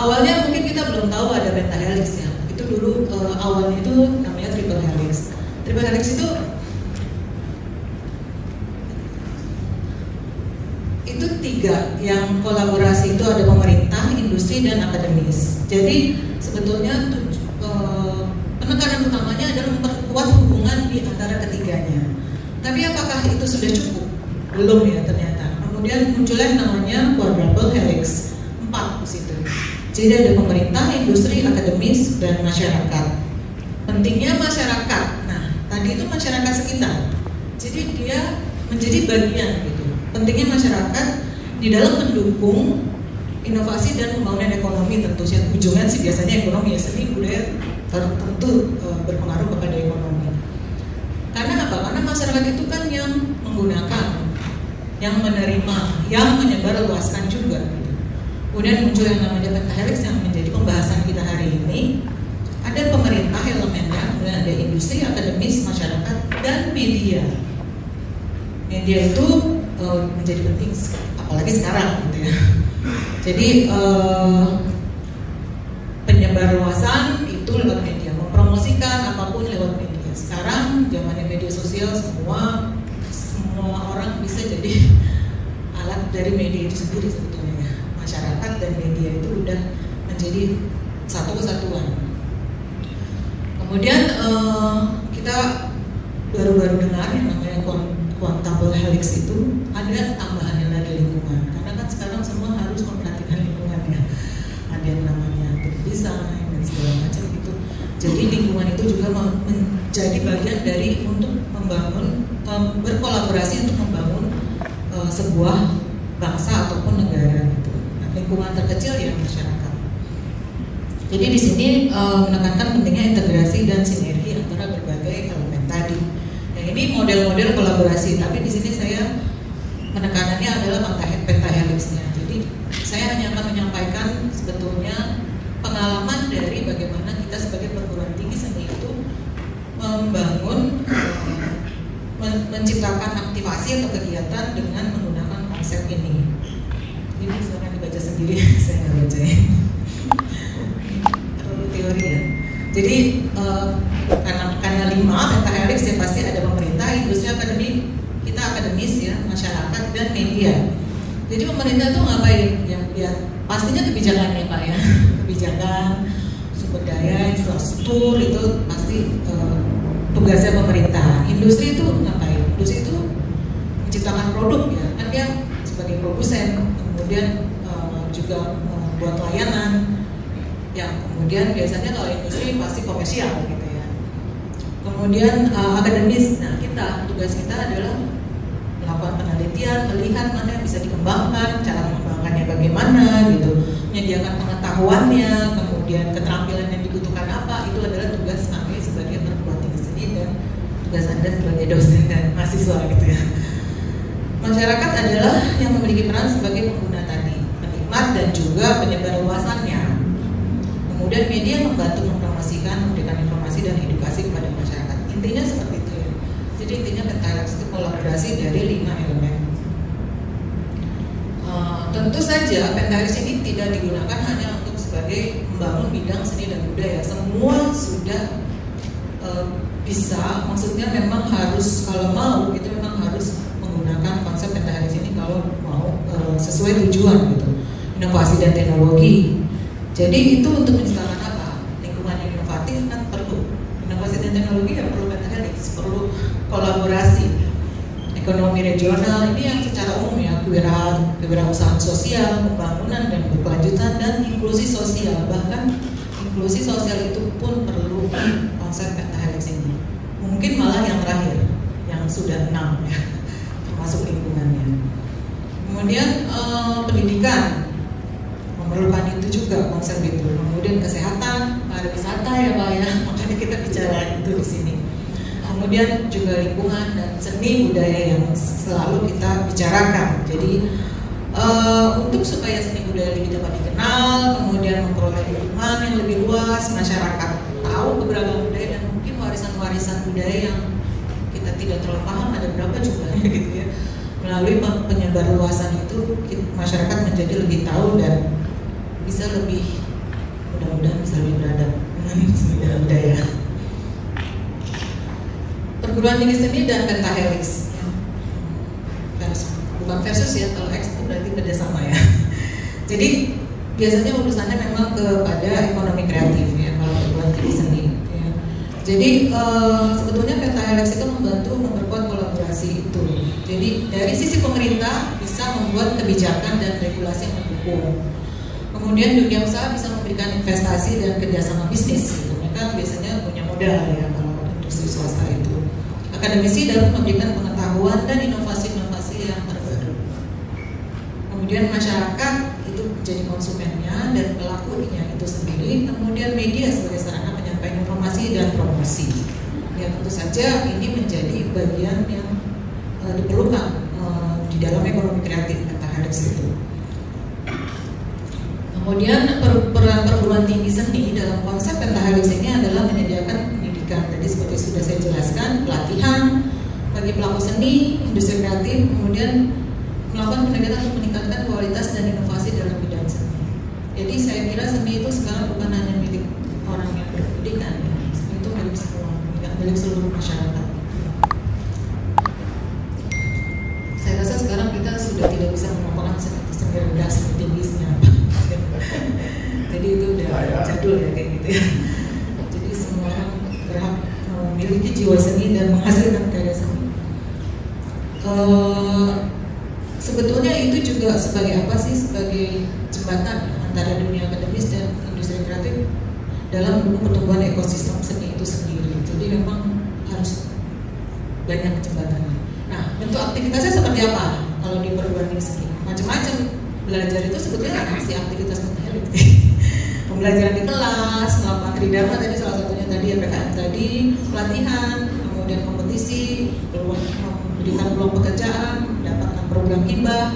Awalnya mungkin kita belum tahu ada pentahelix ya. Itu dulu awalnya itu namanya triple helix. Triple helix itu tiga yang kolaborasi, itu ada pemerintah, industri, dan akademis. Jadi sebetulnya penekanan utamanya adalah memperkuat hubungan di antara ketiganya. Tapi apakah itu sudah cukup? Belum ya ternyata. Kemudian munculnya namanya quadruple helix, 4 di situ. Jadi ada pemerintah, industri, akademis, dan masyarakat. Pentingnya masyarakat. Nah, tadi itu masyarakat sekitar. Jadi dia menjadi bagian gitu. Pentingnya masyarakat di dalam mendukung inovasi dan pembangunan ekonomi tentu saja. Ujungnya sih biasanya ekonomi ya, seni budaya tentu berpengaruh kepada ekonomi. Karena apa? Karena masyarakat itu kan yang menggunakan, yang menerima, yang menyebarluaskan juga. Gitu. Kemudian muncul yang namanya pentahelix yang menjadi pembahasan kita hari ini. Ada pemerintah elemennya, kemudian ada industri, akademis, masyarakat, dan media. Media itu menjadi penting, apalagi sekarang gitu ya. Jadi penyebarluasan itu lewat media, mempromosikan apapun lewat media. Sekarang zamannya media sosial, semua orang bisa jadi alat dari media itu sendiri sebetulnya. Masyarakat dan media itu udah menjadi satu kesatuan. Kemudian kita baru-baru dengar yang namanya quadruple helix itu ada tambahannya lagi lingkungan, karena kan sekarang semua harus memperhatikan lingkungannya. Ada yang namanya desain dan segala macam itu. Jadi lingkungan itu juga menjadi bagian dari untuk membangun, berkolaborasi untuk membangun sebuah bangsa ataupun negara gitu. Nah, lingkungan terkecil ya masyarakat. Jadi di sini menekankan pentingnya integrasi dan sinergi antara berbagai elemen tadi. Ini model-model kolaborasi, tapi di sini saya penekanannya adalah pentahelixnya. Jadi saya hanya akan menyampaikan sebetulnya pengalaman dari bagaimana kita sebagai perguruan tinggi seni itu membangun, menciptakan aktivasi atau kegiatan dengan menggunakan konsep ini. Ini silahkan dibaca sendiri, saya nggak bacain. Terlalu teori ya. Jadi karena 5 pentahelix ya pasti ada pemerintah, industri, kita akademis ya, masyarakat, dan media. Jadi pemerintah itu ngapain? Ya pastinya kebijakannya Pak ya, kebijakan, sumber daya, infrastruktur itu pasti tugasnya pemerintah. Industri itu ngapain? Industri itu menciptakan produk ya, kan dia sebagai produsen, kemudian juga membuat layanan. Yang kemudian biasanya kalau industri pasti komersial gitu ya. Kemudian akademis, nah tugas kita adalah melakukan penelitian, melihat mana yang bisa dikembangkan, cara mengembangkannya bagaimana gitu, menyediakan pengetahuannya, kemudian keterampilan yang dibutuhkan apa, itu adalah tugas kami sebagai perguruan tinggi seni dan tugas Anda sebagai dosen dan mahasiswa gitu ya. Masyarakat adalah yang memiliki peran sebagai pengguna tadi, penikmat dan juga penyebar luasannya. Kemudian media membantu mempromosikan, memberikan informasi dan edukasi kepada masyarakat. Intinya seperti itu ya. Jadi intinya pentahelix itu kolaborasi dari 5 elemen. Tentu saja pentahelix ini tidak digunakan hanya untuk sebagai membangun bidang seni dan budaya. Semua sudah bisa, maksudnya memang harus, kalau mau itu memang harus menggunakan konsep pentahelix ini kalau mau sesuai tujuan gitu. Inovasi dan teknologi. Jadi itu untuk menciptakan apa? Lingkungan yang inovatif kan perlu inovasi dan teknologi, yang perlu pentahelix, perlu kolaborasi. Ekonomi regional ini yang secara umum ya, kewirausahaan sosial, pembangunan dan berkelanjutan, dan inklusi sosial. Bahkan inklusi sosial itu pun perlu konsep pentahelix ini. Mungkin malah yang terakhir, yang sudah 6 ya, termasuk lingkungannya. Kemudian pendidikan memerlukan itu juga konsep itu. Kemudian kesehatan, pariwisata ya Pak ya, makanya kita bicara itu di sini. Kemudian juga lingkungan dan seni budaya yang selalu kita bicarakan. Jadi untuk supaya seni budaya lebih dapat dikenal, kemudian memperoleh lingkungan yang lebih luas, masyarakat tahu keberagaman budaya dan mungkin warisan-warisan budaya yang kita tidak terlalu paham ada berapa jumlahnya gitu ya. Melalui penyebarluasan itu masyarakat menjadi lebih tahu dan bisa lebih mudah-mudahan bisa lebih beradab dengan seni dan budaya. Perguruan tinggi seni dan pentahelix, ya. Bukan versus ya, kalau X itu berarti kerjasama ya. Jadi biasanya urusannya memang kepada ekonomi kreatif ya kalau perguruan tinggi seni. Ya. Jadi sebetulnya pentahelix itu membantu memperkuat kolaborasi itu. Jadi dari sisi pemerintah bisa membuat kebijakan dan regulasi yang mendukung. Kemudian dunia usaha bisa memberikan investasi dan kerjasama bisnis. Gitu. Mereka biasanya punya modal ya kalau industri swasta itu. Akademisi dapat memberikan pengetahuan dan inovasi-inovasi yang terbaru. Kemudian masyarakat itu menjadi konsumennya dan pelakunya itu sendiri. Kemudian media sebagai sarana penyampaian informasi dan promosi. Ya tentu saja ini menjadi bagian yang diperlukan di dalam ekonomi kreatif pentahelix itu. Kemudian peran perguruan tinggi seni dalam konsep pentahelix ini adalah menyediakan pendidikan. Jadi seperti sudah saya jelaskan, pelatihan bagi pelaku seni, industri kreatif, kemudian melakukan pendekatan untuk meningkatkan kualitas dan inovasi dalam bidang seni. Jadi saya kira seni itu sekarang bukan hanya milik orang yang berpendidikan, ya. Seni itu milik semua, milik seluruh masyarakat. Saya rasa sekarang kita sudah tidak bisa merupakan seni rendah, seni tinggi, seni apa. Jadi itu udah jadul ya kayak gitu ya. Jadi semua orang berhak memiliki jiwa seni dan menghasilkan karya seni. Sebetulnya itu juga sebagai apa sih? Sebagai jembatan antara dunia akademis dan industri kreatif dalam mendukung pertumbuhan ekosistem seni itu sendiri. Jadi memang harus banyak jembatannya. Nah, bentuk aktivitasnya seperti apa kalau di perguruan tinggi seni? Macam-macam. Belajar itu sebetulnya pasti aktivitas pentahelix. Pembelajaran di kelas, melakukan tridharma tadi salah satunya tadi PKM tadi, pelatihan, kemudian kompetisi, memberikan peluang pekerjaan, mendapatkan program hibah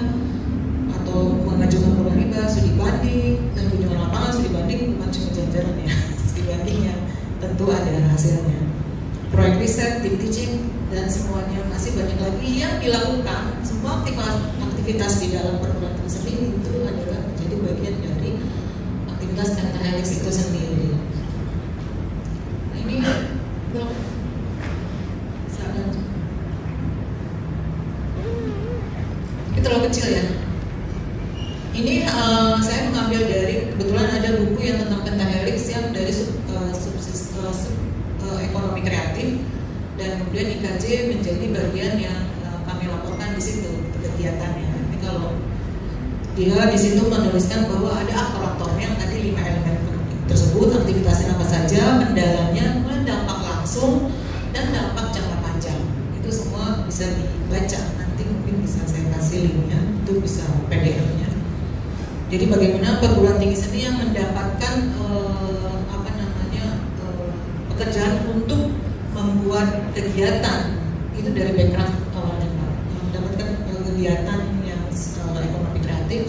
atau mengajukan program hibah, studi banding, dan kunjungan lapangan. Studi banding bukan cuma jajaran ya, studi bandingnya tentu ada hasilnya. Proyek riset, tim teaching, dan semuanya masih banyak lagi yang dilakukan. Semua aktivitas di dalam perguruan tinggi seni itu adalah menjadi bagian dari aktivitas pentahelix itu sendiri. Nah ini itu terlalu kecil ya. Ini saya mengambil dari, kebetulan ada buku yang tentang pentahelix yang dari ekonomi kreatif, dan kemudian IKJ menjadi bagian yang kami laporkan di situ kegiatannya. Tapi kalau dia di situ menuliskan bahwa ada aktor-aktornya yang tadi 5 elemen tersebut, aktivitasnya apa saja, kendalanya, kemudian dampak langsung dan dampak jangka panjang. Itu semua bisa dibaca. Nanti mungkin bisa saya kasih linknya, itu bisa PDF-nya. Jadi bagaimana perguruan tinggi seni yang mendapatkan pekerjaan untuk membuat kegiatan itu dari background awalnya Pak, mendapatkan kegiatan yang ekonomi kreatif,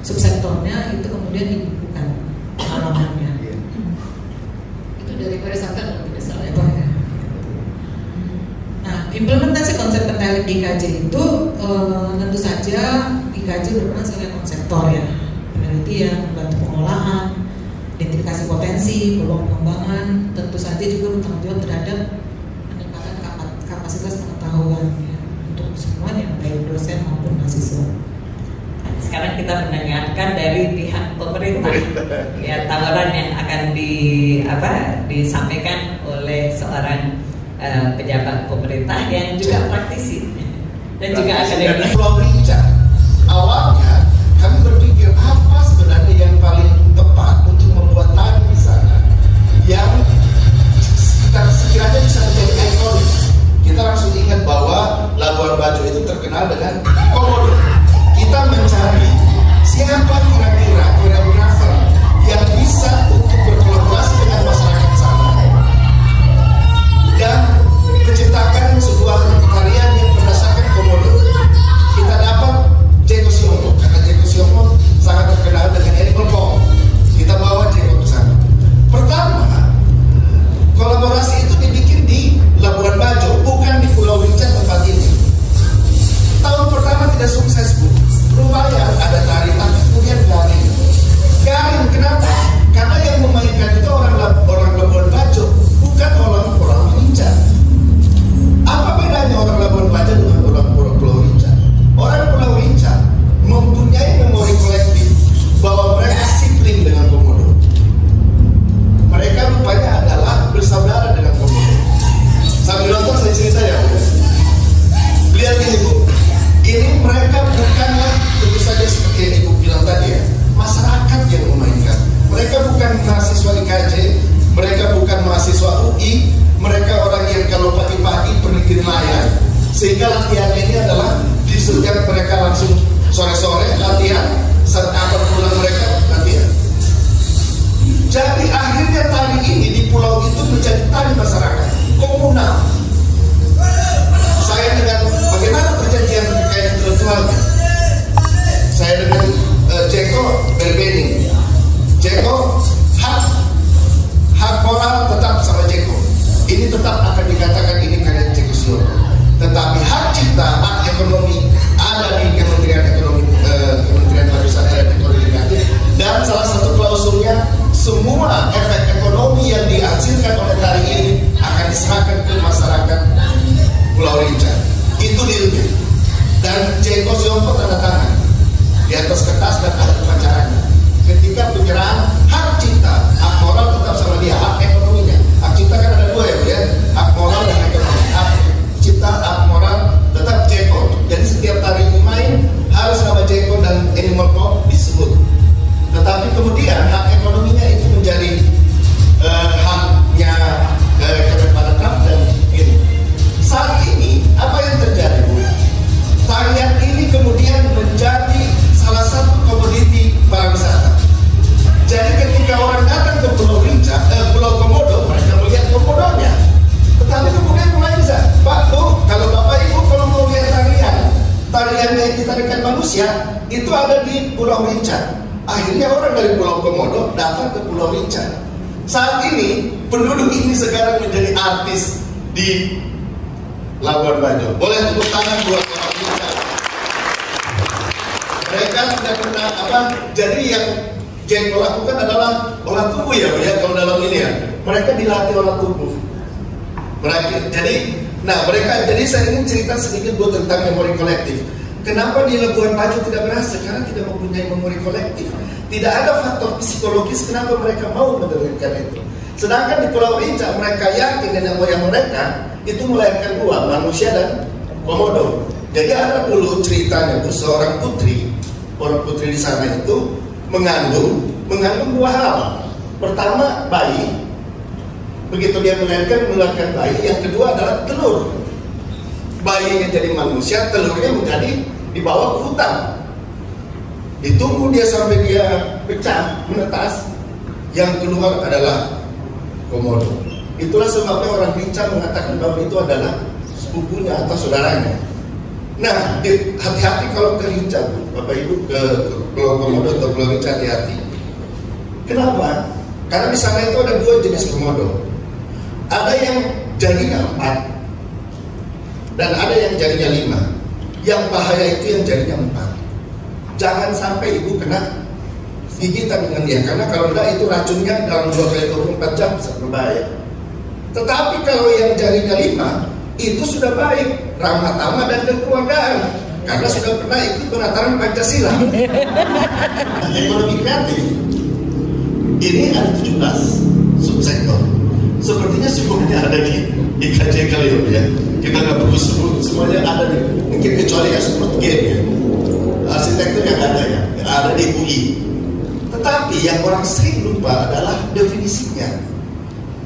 subsektornya itu kemudian dibukukan pengalamannya. Itu dari pariwisata kalau tidak salah ya Pak. Nah, implementasi konsep pentahelix di IKJ itu tentu saja IKJ berperan sebagai konseptor ya, penelitian, membantu pengolahan, identifikasi potensi, peluang pengembangan, tentu saja juga bertanggung jawab terhadap peningkatan kapasitas pengetahuan ya, untuk semuanya, baik dosen maupun mahasiswa. Sekarang kita mendengarkan dari pihak pemerintah ya, tawaran yang akan disampaikan oleh seorang pejabat pemerintah yang juga praktisi dan juga akademisi. Awalnya kami berpikir apa sebenarnya yang paling tepat untuk membuat tari di sana yang sekiranya bisa menjadi ikonik. Kita langsung ingat bahwa Labuan Bajo itu terkenal dengan komodo. Kita mencari siapa kira-kira koreografer yang bisa untuk berkolaborasi dengan masyarakat sana dan menciptakan sebuah tarian yang berdasarkan komodo. Kita dapat Jeko Siono. Pulau Rinca. Saat ini penduduk ini sekarang menjadi artis di Labuan Bajo. Boleh tepuk tangan buat Pulau Rinca. Mereka tidak pernah jadi yang Jengkol lakukan adalah olah tubuh ya kalau dalam ini ya. Mereka dilatih olah tubuh. Mereka jadi saya ingin cerita sedikit buat tentang memori kolektif. Kenapa di Labuan Bajo tidak berhasil? Karena tidak mempunyai memori kolektif. Tidak ada faktor psikologis kenapa mereka mau menerapkan itu. Sedangkan di Pulau Rinca mereka yakin nenek moyang mereka itu melahirkan dua, manusia dan komodo. Jadi ada dulu ceritanya Bu, seorang putri, orang putri di sana itu mengandung dua hal. Pertama bayi, begitu dia melahirkan bayi. Yang kedua adalah telur. Bayinya jadi manusia, telurnya menjadi dibawa ke hutan. Ditunggu dia sampai dia pecah, menetas. Yang keluar adalah komodo. Itulah sebabnya orang Rinca mengatakan bahwa itu adalah sepupunya atau saudaranya. Nah, hati-hati kalau ke Rinca, Bapak Ibu, ke Pulau Komodo atau Pulau Rinca, hati-hati. Kenapa? Karena di sana itu ada dua jenis komodo. Ada yang jarinya 4 dan ada yang jarinya 5. Yang bahaya itu yang jarinya 4. Jangan sampai ibu kena gigitan dengan dia, karena kalau enggak itu racunnya dalam 2x24 jam bisa berbahaya. Tetapi kalau yang jarinya 5 itu sudah baik, ramah tamah dan kekeluargaan, karena sudah pernah ikut penataran Pancasila. Ekonomi kreatif ini ada 17 subsektor. Sepertinya semuanya ada di IKJ kali ya. Kita nggak perlu sebut, semuanya ada di, mungkin kecuali ya seperti game ya. Arsitektur yang ada ya, yang ada di UI. Tetapi yang orang sering lupa adalah definisinya.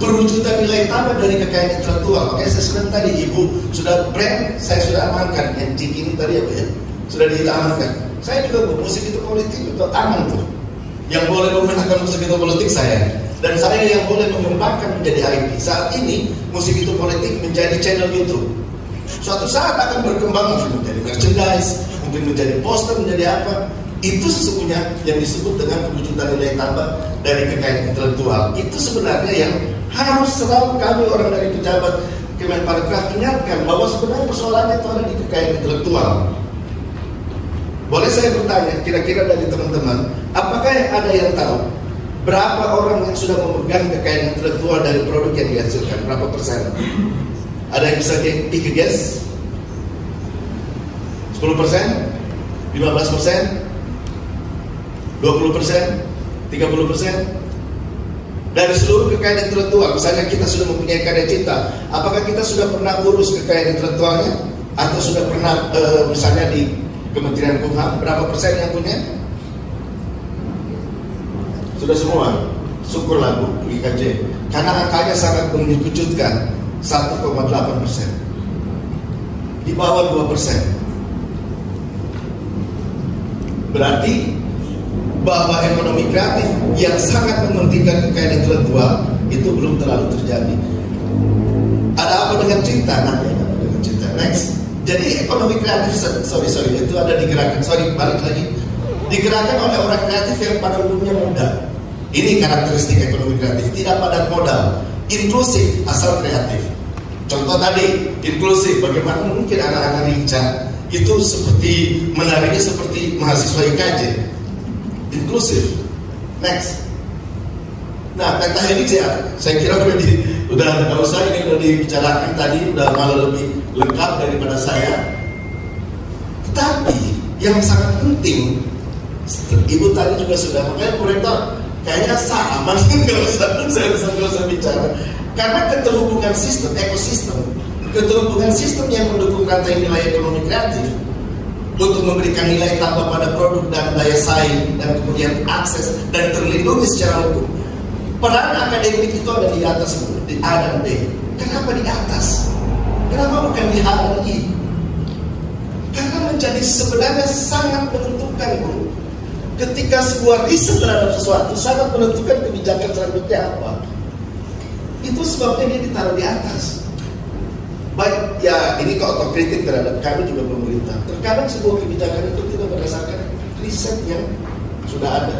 Perwujudan nilai tambah dari kekayaan intelektual. Makanya saya sebut tadi, ibu sudah brand, saya sudah amankan. Yang cik ini tadi apa ya, sudah diamankan. Saya juga musik itu politik itu aman tuh. Yang boleh memenangkan musik itu politik saya. Dan saya yang boleh mengembangkan menjadi IP. Saat ini musik itu politik menjadi channel YouTube. Suatu saat akan berkembang mungkin menjadi merchandise, mungkin menjadi poster, menjadi apa. Itu sesungguhnya yang disebut dengan perwujudan nilai tambah dari kekayaan intelektual. Itu sebenarnya yang harus selalu kami orang dari pejabat Kemenparekraf ingatkan, bahwa sebenarnya persoalannya itu ada di kekayaan intelektual. Boleh saya bertanya, kira-kira dari teman-teman, apakah ada yang tahu berapa orang yang sudah memegang kekayaan intelektual dari produk yang dihasilkan? Berapa persen? Ada yang bisa take a guess? 10%? 15%? 20%? 30%? Dari seluruh kekayaan intelektual, misalnya kita sudah mempunyai karya cipta, apakah kita sudah pernah urus kekayaan intelektualnya? Atau sudah pernah misalnya di Kementerian Kumham, berapa persen yang punya? Sudah semua? Syukurlah Bu IKJ, karena angkanya sangat mengejutkan, 1,8%, di bawah 2%. Berarti bahwa ekonomi kreatif yang sangat mementingkan kekayaan intelektual itu belum terlalu terjadi. Ada apa dengan cinta? Nanti ada apa dengan cinta. Next. Jadi ekonomi kreatif, sorry itu ada digerakkan. Balik lagi. Digerakkan oleh orang kreatif yang pada umumnya muda. Ini karakteristik ekonomi kreatif, tidak padat modal, inklusif asal kreatif. Contoh tadi, inklusif. Bagaimana mungkin anak-anak Rinca itu seperti menariknya seperti mahasiswa IKJ, inklusif. Next. Nah, pentahelix ya, saya kira udah nggak usah, ini udah dibicarakan tadi, udah malah lebih lengkap daripada saya. Tetapi yang sangat penting, ibu tadi juga sudah, makanya proyektor kayaknya sama, nggak usah bicara, karena keterhubungan sistem, ekosistem, keterhubungan sistem yang mendukung rantai nilai ekonomi kreatif untuk memberikan nilai tambah pada produk dan daya saing, dan kemudian akses dan terlindungi secara hukum. Peran akademik itu ada di atas, di A dan B. Kenapa di atas? Kenapa bukan di H dan I? Karena menjadi sebenarnya sangat menentukan, Bu. Ketika sebuah riset terhadap sesuatu sangat menentukan kebijakan selanjutnya apa. Itu sebabnya dia ditaruh di atas. Baik, ya ini kok otokritik terhadap kami juga pemerintah. Terkadang sebuah kebijakan itu tidak berdasarkan riset yang sudah ada.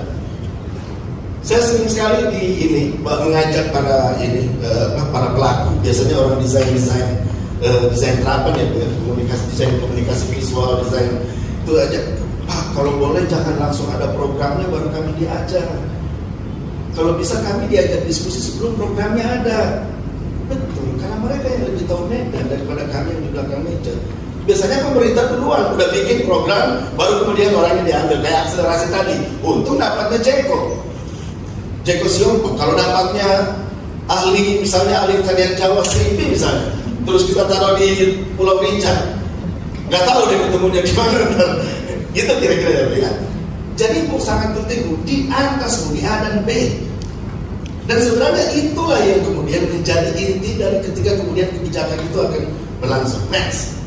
Saya sering sekali di ini mengajak para pelaku, biasanya orang desain terapan ya, komunikasi visual, desain itu aja. Pak, kalau boleh jangan langsung ada programnya baru kami diajak. Kalau bisa kami diajak diskusi sebelum programnya ada. Betul, karena mereka yang lebih tahu medan daripada kami yang di belakang meja. Biasanya pemerintah duluan udah bikin program, baru kemudian orangnya diambil, kayak akselerasi tadi. Untung dapatnya Jeko Siompo. Kalau dapatnya ahli, misalnya ahli tarian Jawa Seripi misalnya, terus kita taruh di Pulau Rinca, nggak tahu deh ketemunya gimana. Gitu kira-kira ya. Jadi sangat penting di atas di A dan B. Dan sebenarnya itulah yang kemudian menjadi inti dari ketika kemudian kebijakan itu akan berlangsung. Next.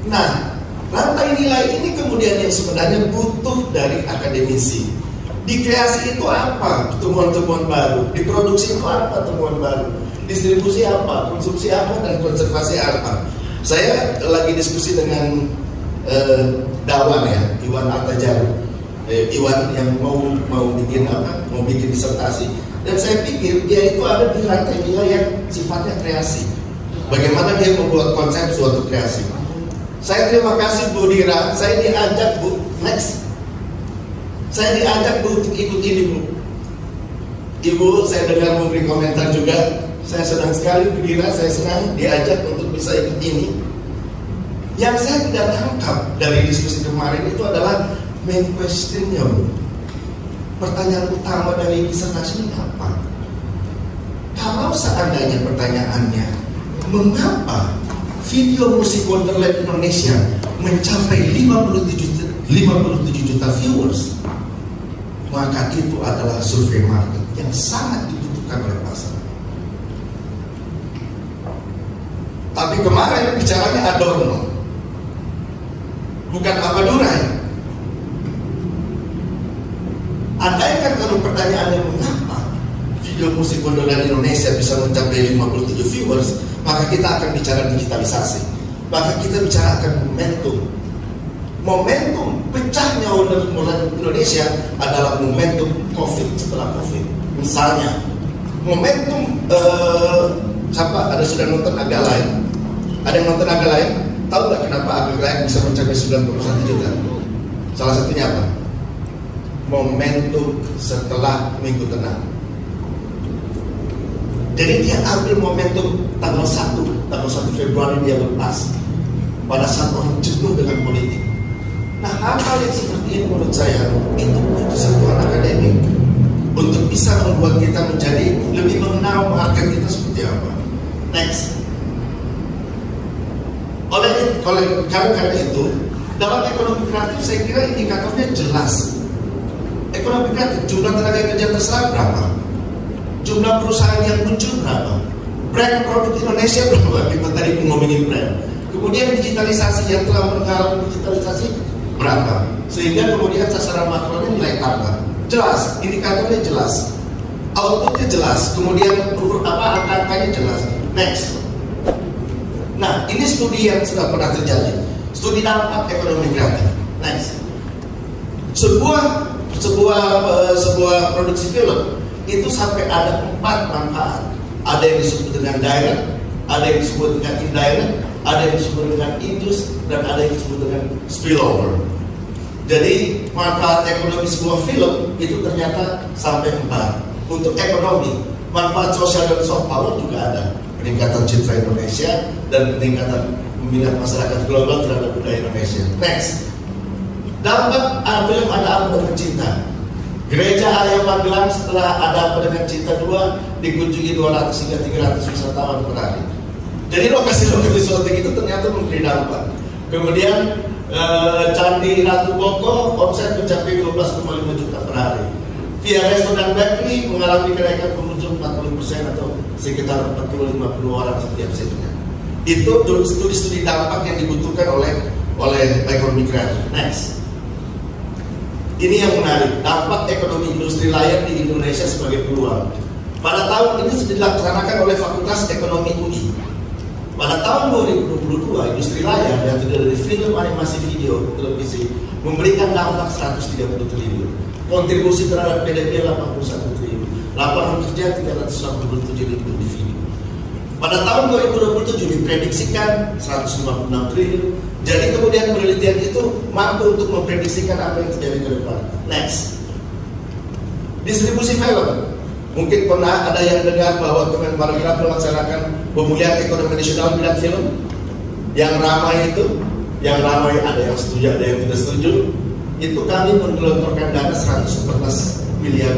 Nah, rantai nilai ini kemudian yang sebenarnya butuh dari akademisi. Di kreasi itu apa? Temuan-temuan baru. Di produksi itu apa? Temuan baru. Distribusi apa? Konsumsi apa? Dan konservasi apa? Saya lagi diskusi dengan Dawan ya, Iwan Artajaru. Iwan yang mau bikin disertasi. Dan saya pikir dia itu ada di rantai nilai yang sifatnya kreasi. Bagaimana dia membuat konsep suatu kreasi. Saya terima kasih Bu Dira, saya diajak Bu, next. Saya diajak Bu untuk ikut ini Bu. Ibu, saya dengar memberi komentar juga. Saya senang sekali Bu Dira, saya senang diajak untuk bisa ikut ini. Yang saya tidak tangkap dari diskusi kemarin itu adalah main questionnya Bu. Pertanyaan utama dari disertasi ini apa? Kalau seandainya pertanyaannya, mengapa video musik Wonderland Indonesia mencapai 57 juta viewers, maka itu adalah survei market yang sangat dibutuhkan oleh pasar. Tapi kemarin bicaranya Adorno, bukan apa Durai. Andaikan kalau pertanyaannya mengapa video musik Wonderland Indonesia bisa mencapai 57 viewers, maka kita akan bicara digitalisasi. Maka kita bicara akan momentum. Momentum pecahnya Wonderland Indonesia adalah momentum COVID setelah COVID. Misalnya, momentum ada sudah nonton Agak Lain? Ada yang nonton Agak Lain? Tahu nggak kenapa Agak Lain bisa mencapai 91 juta? Salah satunya apa? Momentum setelah Minggu Tenang. Jadi dia ambil momentum tanggal 1 Februari dia lepas pada saat orang jenuh dengan politik. Nah, hal-hal yang seperti ini menurut saya itu butuh sentuhan akademik untuk bisa membuat kita menjadi lebih mengenal market kita seperti apa. Next. Karena itu dalam ekonomi kreatif saya kira indikatornya jelas. Ekonomi kreatif, jumlah tenaga kerja terserap berapa? Jumlah perusahaan yang muncul berapa? Brand produk Indonesia berapa? Kita tadi ngomongin brand. Kemudian digitalisasi yang telah mengalami digitalisasi berapa? Sehingga kemudian sasaran makronya nilai tambah. Jelas, indikatornya jelas, outputnya jelas, kemudian angka-angkanya jelas. Next. Nah, ini studi yang sudah pernah terjadi. Studi dampak ekonomi kreatif. Next. Sebuah produksi film itu sampai ada 4 manfaat. Ada yang disebut dengan direct, ada yang disebut dengan indirect, ada yang disebut dengan indus, dan ada yang disebut dengan spillover. Jadi manfaat ekonomi sebuah film itu ternyata sampai 4. Untuk ekonomi, manfaat sosial dan soft power juga ada. Peningkatan citra Indonesia dan peningkatan minat masyarakat global terhadap budaya Indonesia. Next. Dampak film Ada Apa Dengan Cinta. Gereja Arya Magelang setelah Ada Apa Dengan Cinta 2 dikunjungi 200 hingga 300 wisatawan per hari. Jadi lokasi-lokasi syuting itu ternyata memberi dampak. Kemudian Candi Ratu Boko omset mencapai 12,5 juta per hari. Via Restoran Bakery mengalami kenaikan pengunjung 40% atau sekitar 40-50 orang setiap shiftnya. Itu studi-studi dampak yang dibutuhkan oleh ekonomi kreatif. Next. Ini yang menarik, dampak ekonomi industri layar di Indonesia sebagai peluang. Pada tahun ini sudah dilaksanakan oleh Fakultas Ekonomi UI. Pada tahun 2022, industri layar yang terdiri dari film, animasi, video, televisi memberikan dampak 130 triliun. kontribusi terhadap PDB 81 triliun, lapangan kerja 387 ribu individu. Pada tahun 2027 diprediksikan 156 triliun. Jadi kemudian penelitian itu mampu untuk memprediksikan apa yang terjadi ke depan. Next, distribusi film. Mungkin pernah ada yang dengar bahwa Kemenparekraf melaksanakan pemulihan ekonomi nasional bidang film. Yang ramai ada yang setuju, ada yang tidak setuju. Itu kami menggelontorkan dana 114 miliar.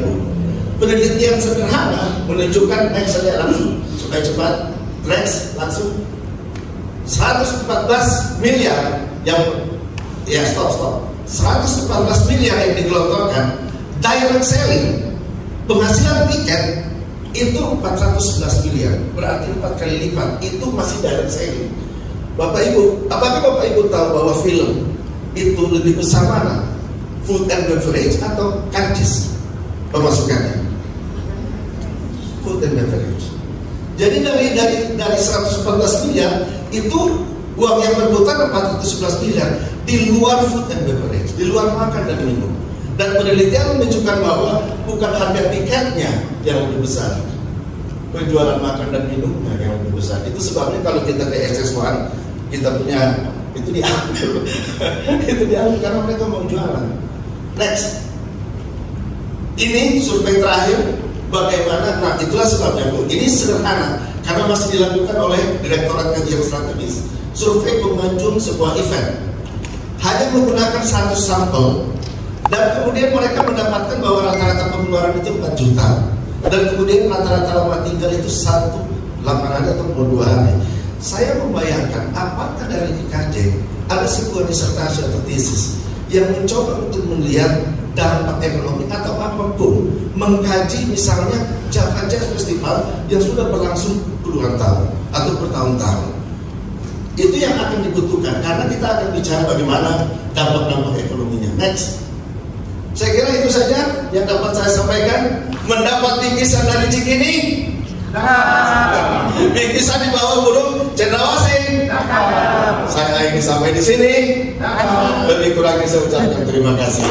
Penelitian sederhana menunjukkan, next saja langsung supaya cepat. Next, langsung 114 miliar yang stop 114 miliar yang digelontorkan direct selling, penghasilan tiket itu 411 miliar, berarti 4 kali lipat. Itu masih direct selling. Bapak Ibu, apakah Bapak Ibu tahu bahwa film itu lebih besar mana? Food and beverage atau karcis pemasukannya? Food and beverage. Jadi dari 114 miliar itu uang yang berputar 411 miliar di luar food and beverage, di luar makan dan minum. Dan penelitian menunjukkan bahwa bukan harga tiketnya yang lebih besar, penjualan makan dan minumnya yang lebih besar. Itu sebabnya kalau kita ke SS1 kita punya itu diambil, itu diambil karena mereka mau jualan. Next, ini survei terakhir. Bagaimana? Nah, itulah sebabnya Bu. Ini sederhana karena masih dilakukan oleh Direktorat Kajian Strategis. Survei pengunjung sebuah event hanya menggunakan 100 sampel dan kemudian mereka mendapatkan bahwa rata-rata pengeluaran itu 4 juta dan kemudian rata-rata lama tinggal itu 8 hari atau 2 hari. Saya membayangkan apakah dari IKJ ada sebuah disertasi atau tesis yang mencoba untuk melihat dampak ekonomi atau apapun, mengkaji misalnya Java Jazz Festival yang sudah berlangsung puluhan tahun atau bertahun-tahun. Itu yang akan dibutuhkan karena kita akan bicara bagaimana dampak-dampak ekonominya. Next, saya kira itu saja yang dapat saya sampaikan. Mendapat bingkisan dari Cikini, bingkisan di bawah burung cendrawasih. Saya ingin sampai di sini. Lebih kurangnya saya ucapkan terima kasih.